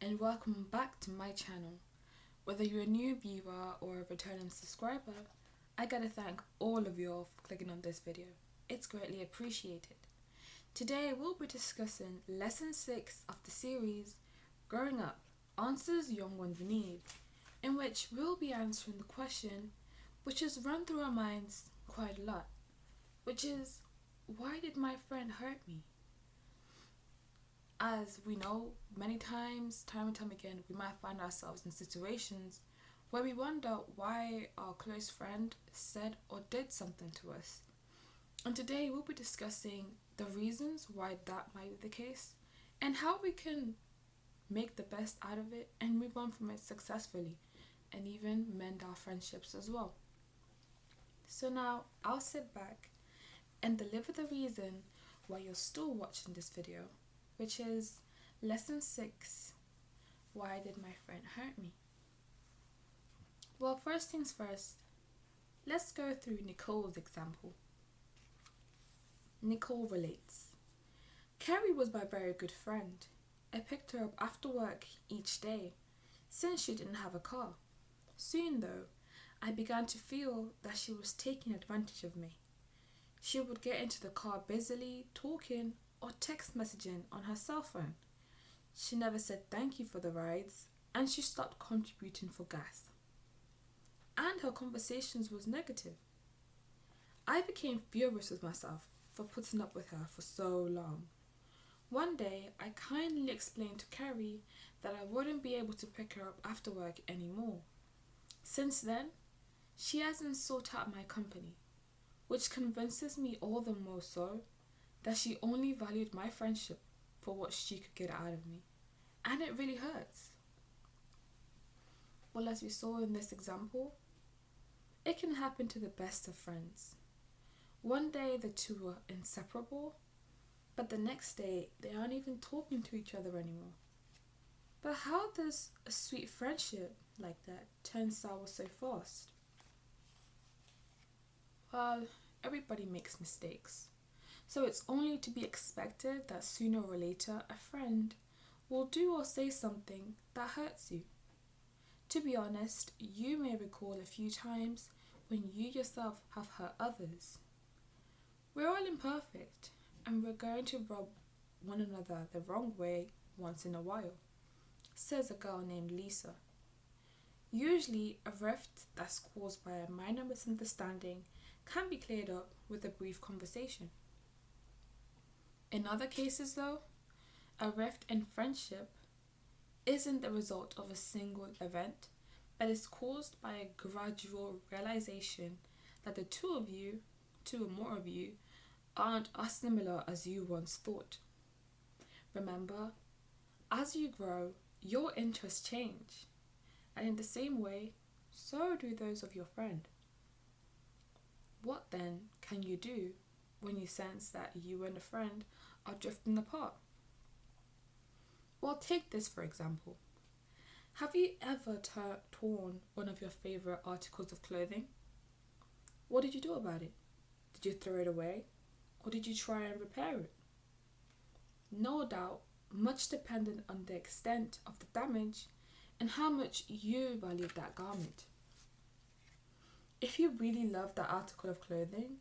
and welcome back to my channel. Whether you're a new viewer or a returning subscriber, I gotta thank all of you all for clicking on this video. It's greatly appreciated. Today we'll be discussing lesson 6 of the series, Growing Up, Answers Young Ones Need, in which we'll be answering the question which has run through our minds quite a lot, which is, why did my friend hurt me? As we know, many times, time and time again, we might find ourselves in situations where we wonder why our close friend said or did something to us. And today we'll be discussing the reasons why that might be the case and how we can make the best out of it and move on from it successfully and even mend our friendships as well. So now I'll sit back and deliver the reason why you're still watching this video, which is lesson 6, why did my friend hurt me? Well, first things first, let's go through Nicole's example. Nicole relates, Carrie was my very good friend. I picked her up after work each day, since she didn't have a car. Soon though, I began to feel that she was taking advantage of me. She would get into the car busily talking or text messaging on her cell phone. She never said thank you for the rides, and she stopped contributing for gas. And her conversations was negative. I became furious with myself for putting up with her for so long. One day, I kindly explained to Carrie that I wouldn't be able to pick her up after work anymore. Since then, she hasn't sought out my company, which convinces me all the more so that she only valued my friendship for what she could get out of me. And it really hurts. Well, as we saw in this example, it can happen to the best of friends. One day the two are inseparable, but the next day they aren't even talking to each other anymore. But how does a sweet friendship like that turn sour so fast? Well, everybody makes mistakes. So it's only to be expected that sooner or later a friend will do or say something that hurts you. To be honest, you may recall a few times when you yourself have hurt others. We're all imperfect, and we're going to rub one another the wrong way once in a while, says a girl named Lisa. Usually, a rift that's caused by a minor misunderstanding can be cleared up with a brief conversation. In other cases though, a rift in friendship isn't the result of a single event, but is caused by a gradual realization that the two or more of you, aren't as similar as you once thought. Remember, as you grow, your interests change, and in the same way, so do those of your friend. What then can you do when you sense that you and a friend are drifting apart? Well, take this for example. Have you ever torn one of your favorite articles of clothing? What did you do about it? Did you throw it away? Or did you try and repair it? No doubt, much dependent on the extent of the damage and how much you valued that garment. If you really loved that article of clothing,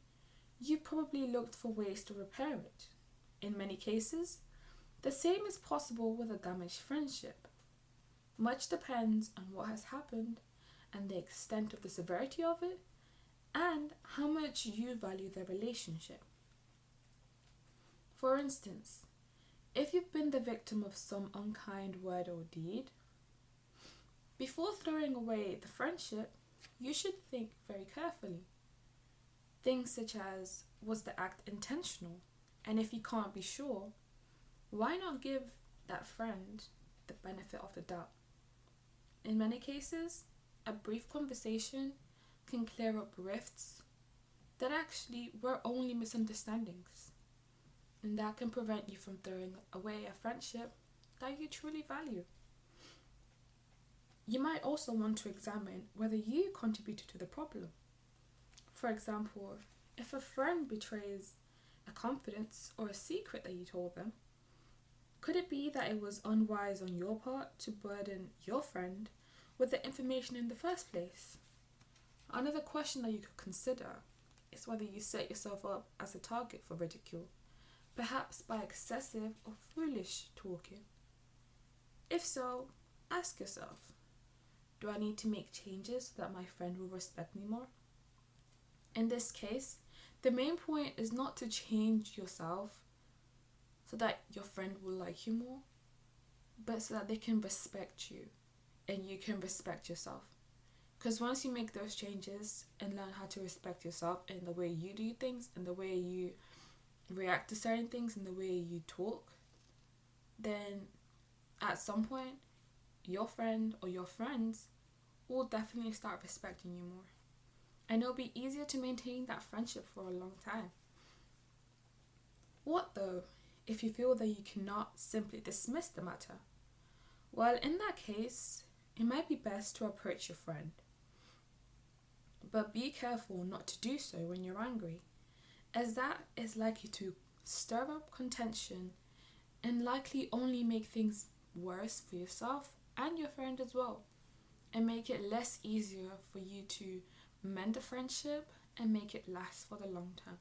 you probably looked for ways to repair it. In many cases, the same is possible with a damaged friendship. Much depends on what has happened and the extent of the severity of it and how much you value the relationship. For instance, if you've been the victim of some unkind word or deed, before throwing away the friendship, you should think very carefully. Things such as, was the act intentional? And if you can't be sure, why not give that friend the benefit of the doubt? In many cases, a brief conversation can clear up rifts that actually were only misunderstandings. And that can prevent you from throwing away a friendship that you truly value. You might also want to examine whether you contributed to the problem. For example, if a friend betrays a confidence or a secret that you told them, Could it be that it was unwise on your part to burden your friend with the information in the first place? Another question that you could consider is whether you set yourself up as a target for ridicule, perhaps by excessive or foolish talking. If so, ask yourself, do I need to make changes so that my friend will respect me more? In this case, the main point is not to change yourself so that your friend will like you more, but so that they can respect you and you can respect yourself. Because once you make those changes and learn how to respect yourself in the way you do things and the way you react to certain things and the way you talk, then at some point your friend or your friends will definitely start respecting you more. And it'll be easier to maintain that friendship for a long time. What though if you feel that you cannot simply dismiss the matter? Well, in that case, it might be best to approach your friend. But be careful not to do so when you're angry, as that is likely to stir up contention and likely only make things worse for yourself and your friend as well, and make it less easier for you to mend the friendship and make it last for the long term.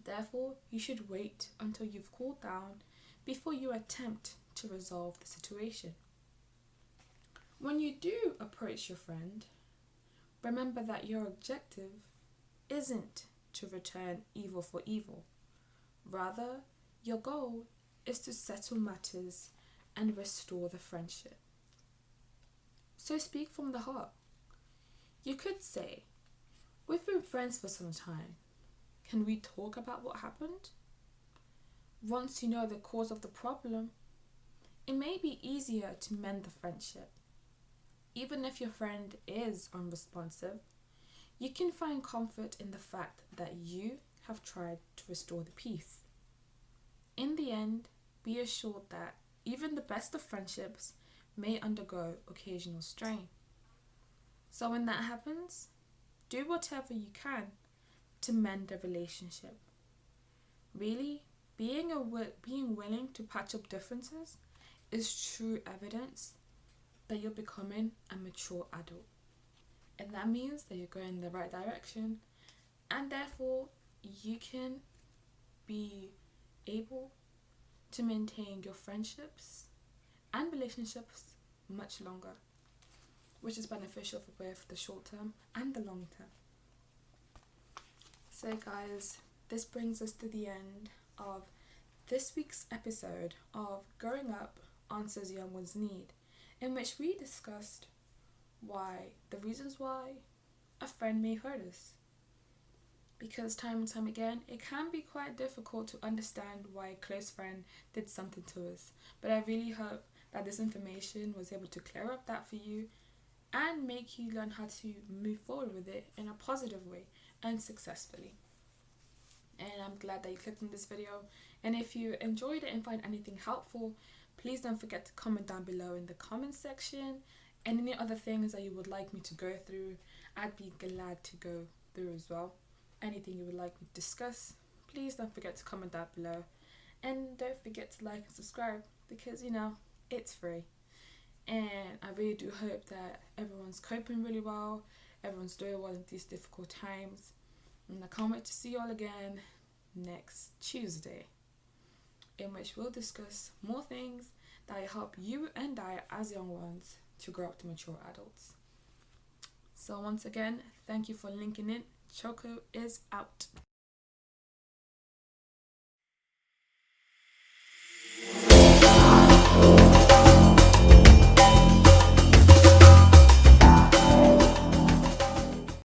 Therefore, you should wait until you've cooled down before you attempt to resolve the situation. When you do approach your friend, remember that your objective isn't to return evil for evil. Rather, your goal is to settle matters and restore the friendship. So speak from the heart. You could say, we've been friends for some time. Can we talk about what happened? Once you know the cause of the problem, it may be easier to mend the friendship. Even if your friend is unresponsive, you can find comfort in the fact that you have tried to restore the peace. In the end, be assured that even the best of friendships may undergo occasional strain. So when that happens, do whatever you can to mend the relationship. Really, being willing to patch up differences is true evidence that you're becoming a mature adult. And that means that you're going in the right direction, and therefore you can be able to maintain your friendships and relationships much longer, which is beneficial for both the short term and the long term. So guys, this brings us to the end of this week's episode of Growing Up Answers Young Ones Need, in which we discussed the reasons why a friend may hurt us. Because time and time again, it can be quite difficult to understand why a close friend did something to us. But I really hope that this information was able to clear up that for you and make you learn how to move forward with it in a positive way and successfully. And I'm glad that you clicked on this video. And if you enjoyed it and find anything helpful, please don't forget to comment down below in the comment section. And any other things that you would like me to go through, I'd be glad to go through as well. Anything you would like me to discuss, please don't forget to comment down below. And don't forget to like and subscribe, because it's free. And I really do hope that everyone's coping really well, everyone's doing well in these difficult times. And I can't wait to see you all again next Tuesday, in which we'll discuss more things that help you and I as young ones to grow up to mature adults. So once again, thank you for linking in. Choco is out.